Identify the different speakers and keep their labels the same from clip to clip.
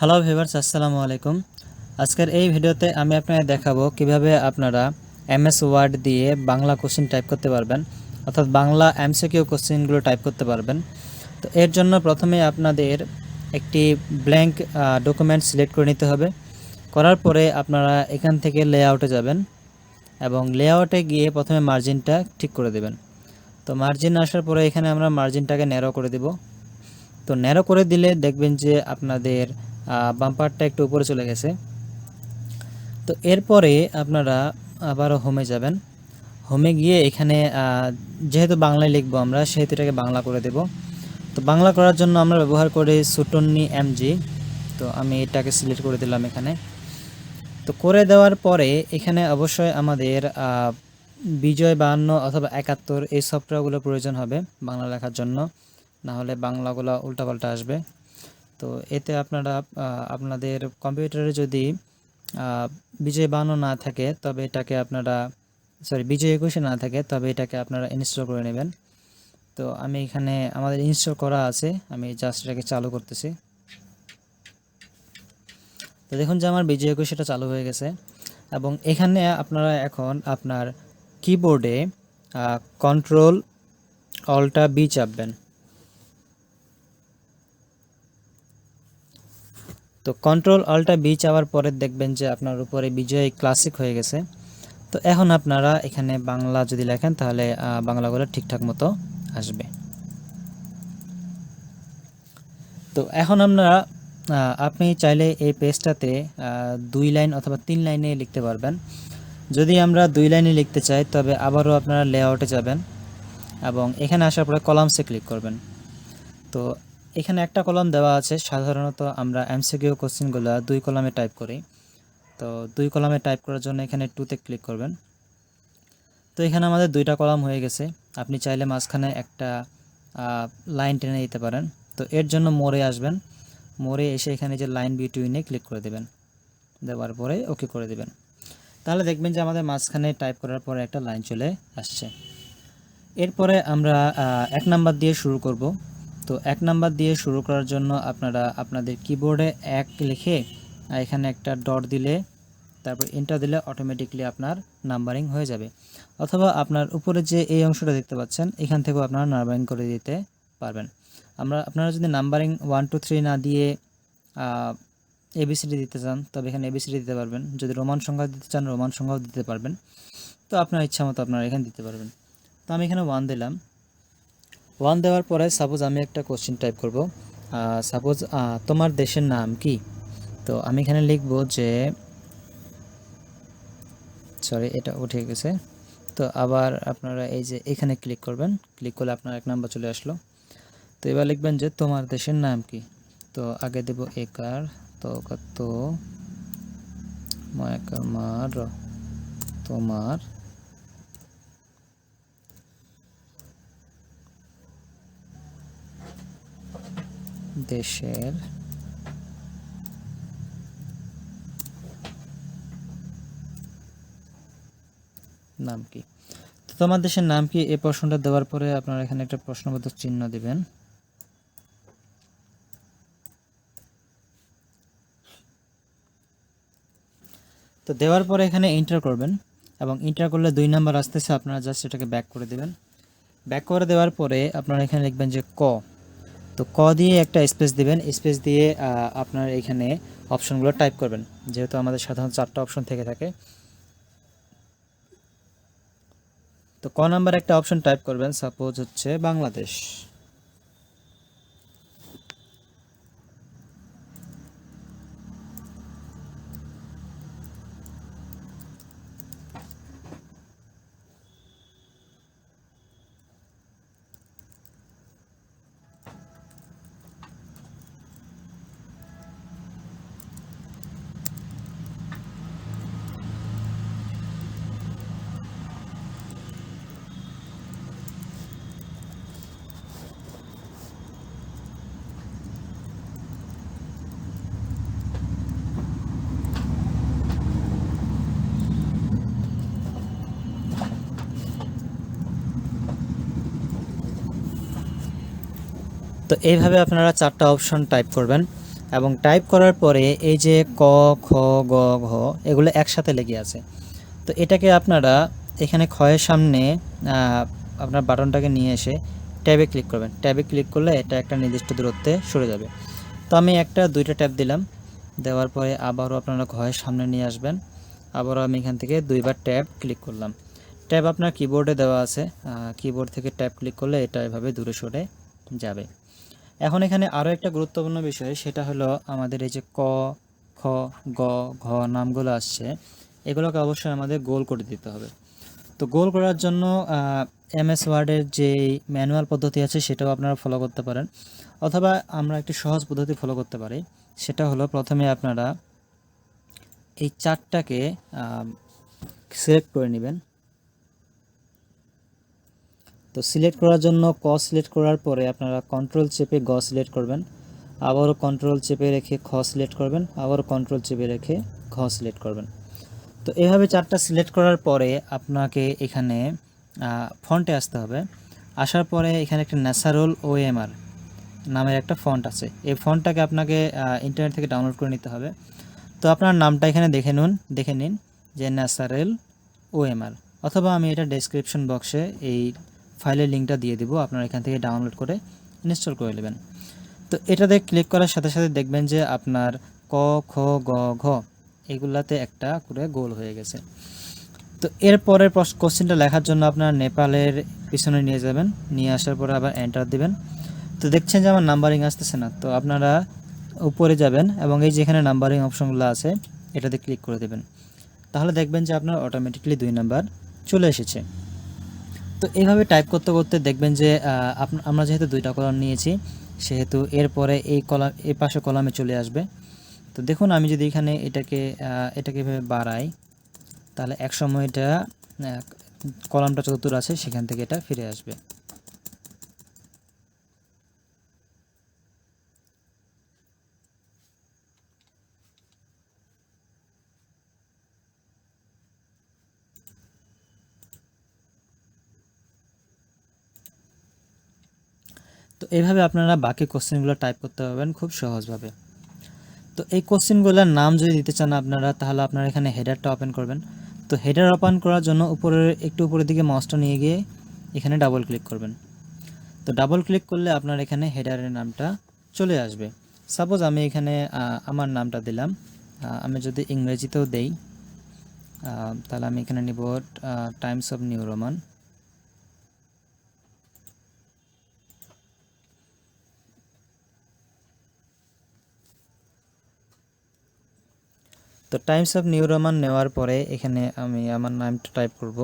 Speaker 1: Hello viewers, আসসালামু আলাইকুম। আজকের এই ভিডিওতে আমি আপনাদের দেখাবো কিভাবে আপনারা এমএস ওয়ার্ড দিয়ে বাংলা কোশ্চেন টাইপ করতে পারবেন, অর্থাৎ বাংলা এমসিকিউ কোশ্চেনগুলো টাইপ করতে পারবেন। তো এর জন্য প্রথমে আপনাদের একটি ব্ল্যাঙ্ক ডকুমেন্ট সিলেক্ট করে নিতে হবে। করার পরে আপনারা এখান থেকে লেআউটে যাবেন এবং লেআউটে গিয়ে প্রথমে মার্জিনটা ঠিক করে দেবেন। তো মার্জিন আসার পরে এখানে আমরা মার্জিনটাকে ন্যারো করে দেব। তো ন্যারো করে দিলে দেখবেন যে আপনাদের বাম্পারটা একটু উপরে চলে গেছে। তো এরপরে আপনারা আবারও হোমে যাবেন। হোমে গিয়ে এখানে যেহেতু বাংলায় লিখবো আমরা, সেহেতু এটাকে বাংলা করে দেব। তো বাংলা করার জন্য আমরা ব্যবহার করি সুটন্নি এমজি। তো আমি এটাকে সিলেক্ট করে দিলাম এখানে। তো করে দেওয়ার পরে এখানে অবশ্যই আমাদের বিজয় 52 অথবা 71 এই সফটওয়্যারগুলো প্রয়োজন হবে বাংলা লেখার জন্য, না হলে বাংলাগুলো উল্টাপাল্টা আসবে। তো এতে আপনারা আপনাদের কম্পিউটারে যদি বিজয় 52 না থাকে তবে এটাকে আপনারা বিজয় 21 না থাকে তবে এটাকে আপনারা ইনস্টল করে নেবেন। তো আমি এখানে আমাদের ইনস্টল করা আছে, আমি জাস্ট এটাকে চালু করতেছি। তো দেখুন যে আমার বিজয় 21 এটা চালু হয়ে গেছে এবং এখানে আপনারা এখন আপনার কিবোর্ডে কন্ট্রোল অল্টা বি চাপবেন। তো কন্ট্রোল অল্টা বি চাওয়ার পরে দেখবেন যে আপনার উপরে বিজয় ক্লাসিক হয়ে গেছে। তো এখন আপনারা এখানে বাংলা যদি লেখেন তাহলে বাংলাগুলো ঠিকঠাক মতো আসবে। তো এখন আপনি চাইলে এই পেজটাতে 2 লাইন অথবা 3 লাইনে লিখতে পারবেন। যদি আমরা 2 লাইনে লিখতে চাই তবে আবারও আপনারা লেআউটে যাবেন এবং এখানে আসার পরে কলামসে ক্লিক করবেন। তো এখানে একটা কলাম দেওয়া আছে, সাধারণত আমরা এমসিকিউ কোশ্চেনগুলো 2 কলামে টাইপ করি। তো 2 কলামে টাইপ করার জন্য এখানে 2তে ক্লিক করবেন। তো এখানে আমাদের 2টা কলাম হয়ে গেছে। আপনি চাইলে মাঝখানে একটা লাইন টেনে দিতে পারেন। তো এর জন্য মোড়ে আসবেন, মোড়ে এসে এখানে যে লাইন বিটুইনে ক্লিক করে দেবেন, দেওয়ার পরে ওকে করে দেবেন। তাহলে দেখবেন যে আমাদের মাঝখানে টাইপ করার পরে একটা লাইন চলে আসছে। এরপরে আমরা 1 নাম্বার দিয়ে শুরু করব। তো 1 নাম্বার দিয়ে শুরু করার জন্য আপনারা আপনাদের কিবোর্ডে 1 লিখে এখানে একটা ডট দিলে, তারপর এন্টার দিলে অটোমেটিকলি আপনার নাম্বারিং হয়ে যাবে। অথবা আপনার উপরে যে এই অংশটা দেখতে পাচ্ছেন এখান থেকেও আপনারা নাম্বারিং করে দিতে পারবেন। আপনারা যদি নাম্বারিং 1 2 3 না দিয়ে এবিসিডি দিতে চান তবে এখানে এবিসিডি দিতে পারবেন। যদি রোমান সংখ্যা দিতে চান রোমান সংখ্যাও দিতে পারবেন। তো আপনার ইচ্ছা মতো আপনারা এখানে দিতে পারবেন। তো আমি এখানে 1 দিলাম। 1 দেওয়ার পরে সাপোজ আমি একটা কোশ্চেন টাইপ করব। সাপোজ তোমার দেশের নাম কি? তো আমি এখানে লিখব যে এটা উঠে গেছে। তো আবার আপনারা এই যে এখানে ক্লিক করবেন, ক্লিক করলে আপনার 1 নাম্বার চলে আসলো। তো এবার লিখবেন যে তোমার দেশের নাম কি? তো আগে দেব একার, তো কত ময়কামার, তোমার দেশের নাম কি? তো তোমার দেশের নাম কি এই প্রশ্নটা দেওয়ার পরে আপনারা এখানে একটা প্রশ্নবোধক চিহ্ন দিবেন। তো দেওয়ার পরে এখানে এন্টার করবেন এবং এন্টার করলে 2 নাম্বার আসতেছে, আপনারা জাস্ট এটাকে ব্যাক করে দেবেন। ব্যাক করে দেওয়ার পরে আপনারা এখানে লিখবেন যে ক। তো ক দিয়ে একটা স্পেস দিবেন, স্পেস দিয়ে আপনার এখানে অপশনগুলো টাইপ করবেন, যেহেতু আমাদের সাধারণত 4টা অপশন থেকে থাকে। তো ক নাম্বার একটা অপশন টাইপ করবেন, সাপোজ হচ্ছে বাংলাদেশ। তো এইভাবে আপনারা 4টা অপশন টাইপ করবেন। এবং টাইপ করার পরে এই যে ক, খ, গ, ঘ এগুলো একসাথে লেগে আছে। তো এটাকে আপনারা এখানে খয়ের সামনে আপনার বাটনটাকে নিয়ে এসে ট্যাবে ক্লিক করবেন। ট্যাবে ক্লিক করলে এটা একটা নির্দিষ্ট দূরত্বে সরে যাবে। তো আমি দুইটা ট্যাব দিলাম, দেওয়ার পরে আবারও আপনারা ঘয়ের সামনে নিয়ে আসবেন। আবারও আমি এখান থেকে দুইবার ট্যাব ক্লিক করলাম। ট্যাব আপনার কিবোর্ডে দেওয়া আছে, কিবোর্ড থেকে ট্যাব ক্লিক করলে এটা এভাবে দূরে সরে যাবে। এখন এখানে আরও একটা গুরুত্বপূর্ণ বিষয়, সেটা হলো আমাদের এই যে ক, খ, গ, ঘ নামগুলো আসছে, এগুলোকে অবশ্যই আমাদের গোল করে দিতে হবে। তো গোল করার জন্য এমএস ওয়ার্ডের যে ম্যানুয়াল পদ্ধতি আছে সেটাও আপনারা ফলো করতে পারেন, অথবা আমরা একটি সহজ পদ্ধতি ফলো করতে পারি। সেটা হলো প্রথমে আপনারা এই চারটাকে সিলেক্ট করে নেবেন। তো সিলেক্ট করার জন্য ক সিলেক্ট করার পরে আপনারা কন্ট্রোল চেপে গ সিলেক্ট করবেন, আবারও কন্ট্রোল চেপে রেখে খ সিলেক্ট করবেন, আবারও কন্ট্রোল চেপে রেখে ঘ সিলেক্ট করবেন। তো এভাবে চারটা সিলেক্ট করার পরে আপনাকে এখানে ফন্টে আসতে হবে। আসার পরে এখানে একটা ন্যাচারাল ওএমআর নামের একটা ফন্ট আছে, এই ফন্টটাকে আপনাকে ইন্টারনেট থেকে ডাউনলোড করে নিতে হবে। তো আপনার নামটা এখানে দেখে নিন যে ন্যাচারাল ওএমআর, অথবা আমি এটা ডেসক্রিপশন বক্সে এই ফাইলের লিঙ্কটা দিয়ে দিব, আপনারা এখান থেকে ডাউনলোড করে ইনস্টল করে নেবেন। তো এটাতে ক্লিক করার সাথে সাথে দেখবেন যে আপনার ক, খ, গ, ঘ এগুলাতে একটা করে গোল হয়ে গেছে। তো এরপরের কোশ্চেনটা লেখার জন্য আপনার নেপালের পিছনে নিয়ে যাবেন, নিয়ে আসার পরে আবার এন্টার দিবেন। তো দেখছেন যে আমার নাম্বারিং আসতেছে না, তো আপনারা উপরে যাবেন এবং এই যেখানে নাম্বারিং অপশনগুলো আছে এটাতে ক্লিক করে দেবেন, তাহলে দেখবেন যে আপনার অটোমেটিকলি 2 নাম্বার চলে এসেছে। তো এইভাবে টাইপ করতে করতে দেখবেন যে আমরা যেহেতু 2টা কলাম নিয়েছি সেহেতু এরপরে এই পাশে কলামে চলে আসবে। তো দেখুন আমি যদি এখানে এটাকে এভাবে বাড়াই, তাহলে এক সময় এটা কলামটা যতদূর আছে সেখান থেকে এটা ফিরে আসবে। তো এইভাবে আপনারা বাকি কোশ্চেনগুলো টাইপ করতে পারবেন খুব সহজভাবে। তো এই কোশ্চেনগুলোর নাম যদি দিতে চান আপনারা, তাহলে আপনারা এখানে হেডারটা ওপেন করবেন। তো হেডার ওপেন করার জন্য একটু উপরের দিকে মাউসটা নিয়ে গিয়ে এখানে ডাবল ক্লিক করবেন। তো ডাবল ক্লিক করলে আপনার এখানে হেডারের নামটা চলে আসবে। সাপোজ আমি এখানে আমার নামটা দিলাম, আমি যদি ইংরেজিতেও দেই তাহলে আমি এখানে নিব টাইমস অফ নিউ রোমান। তো টাইমস অফ নিউ রোমান নেওয়ার পরে এখানে আমি আমার নামটা টাইপ করব।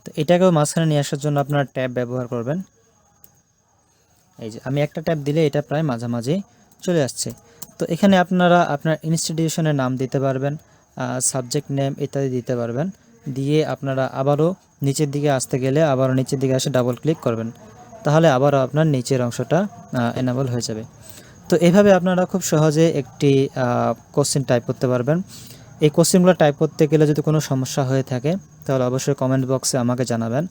Speaker 1: তো এটাকেও মাঝখানে নিয়ে আসার জন্য আপনারা ট্যাব ব্যবহার করবেন। এই যে আমি একটা ট্যাব দিলে এটা প্রায় মাঝামাঝি চলে আসছে। তো এখানে আপনারা আপনার ইনস্টিটিউশনের নাম দিতে পারবেন, সাবজেক্ট নেম ইত্যাদি দিতে পারবেন। দিয়ে আপনারা আবারও নিচের দিকে আসতে গেলে আবারও নিচের দিকে আসে ডাবল ক্লিক করবেন, তাহলে আবারও আপনার নিচের অংশটা এনেবল হয়ে যাবে। তো এইভাবে আপনারা খুব সহজে একটি কোশ্চেন টাইপ করতে পারবেন। এই কোশ্চেনগুলো টাইপ করতে গেলে যদি কোনো সমস্যা হয়ে থাকে তাহলে অবশ্যই কমেন্ট বক্সে আমাকে জানাবেন,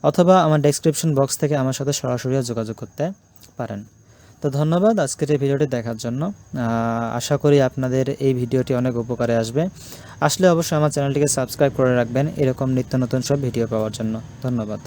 Speaker 1: অথবা আমার ডেসক্রিপশন বক্স থেকে আমার সাথে সরাসরি যোগাযোগ করতে পারেন। তো ধন্যবাদ আজকের এই ভিডিওটি দেখার জন্য। আশা করি আপনাদের এই ভিডিওটি অনেক উপকারে আসবে। আসলে অবশ্যই আমার চ্যানেলটিকে সাবস্ক্রাইব করে রাখবেন এরকম নিত্য নতুন সব ভিডিও পাওয়ার জন্য। ধন্যবাদ।